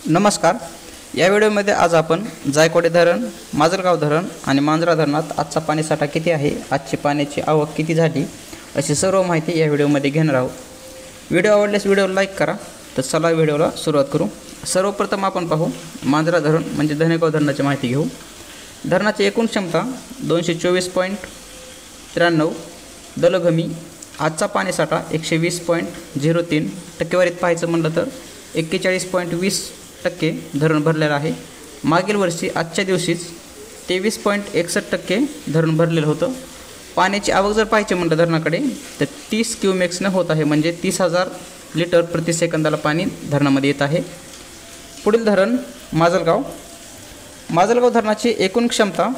नमस्कार। या व्हिडिओमध्ये आज आपण जायकवाडी धरण, माजलगाव धरण आणि मांजरा धरणात आजचा पाणीसाठा किती आहे, आजची पाण्याची आवक किती झाली, अशी सर्व माहिती या व्हिडिओमध्ये घेणार आहोत। व्हिडिओ आवडल्यास व्हिडिओला लाईक करा। तर चला व्हिडिओला सुरुवात करू। सर्वप्रथम आपण पाहू मांजरा धरण म्हणजे धनेगाव धरणाची माहिती घेऊ। धरणाची एकूण क्षमता 224.93 दलघमी। आजचा पाणीसाठा 120.03 टक्केवारीत पाहायचं म्हणलं तर 41.20% धरण भरलेलं आहे। मागील वर्षी आजच्या दिवशीच 23.61% धरण भरलेलं होतं। पाण्याची आवक जर पाहायची म्हणलं धरणाकडे तर 30 क्यूमेक्सने होत आहे, म्हणजे 30,000 लिटर प्रति सेकंदाला पाणी धरणामध्ये येत आहे। पुढील धरण माजलगाव। माजलगाव धरणाची एकूण क्षमता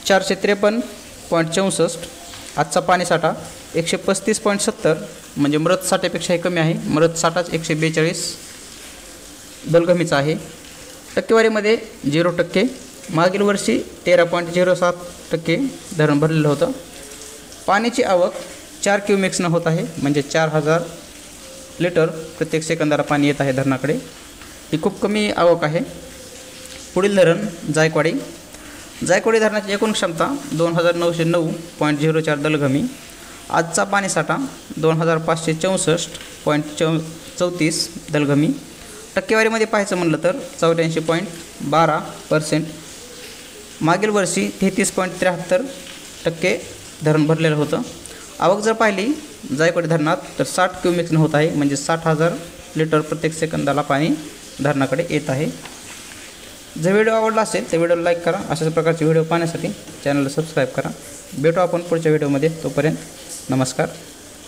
453.64। आजचा पाणीसाठा 135.70 म्हणजे मृत साठ्यापेक्षाही कमी आहे। मृत साठाच 142 दलघमीचा आहे। टक्केवारीमध्ये 0%। मागील वर्षी 13.07% धरण भरलेलं होतं। पाण्याची आवक 4 क्यूमेक्सनं होत आहे, म्हणजे 4000 लिटर प्रत्येक सेकंदाला पाणी येत आहे धरणाकडे। ही खूप कमी आवक आहे। पुढील धरण जायकवाडी। जायकवाडी धरणाची एकूण क्षमता 2909.04 दलघमी। आजचा पाणीसाठा 2564.34 दलघमी। टक्केवारीमध्ये पाहायचं म्हणलं तर 84.12%। मागील वर्षी 33.73% धरण भरलेलं होतं। आवक जर पाहिली जायकवाडी धरणात तर 60 क्यूमेक्सनं होत आहे, म्हणजे 60,000 लिटर प्रत्येक सेकंदाला पाणी धरणाकडे येत आहे। जर व्हिडिओ आवडला असेल तर व्हिडिओला लाईक करा। अशाच प्रकारचे व्हिडिओ पाहण्यासाठी चॅनलला सबस्क्राईब करा। भेटू आपण पुढच्या व्हिडिओमध्ये। तोपर्यंत नमस्कार।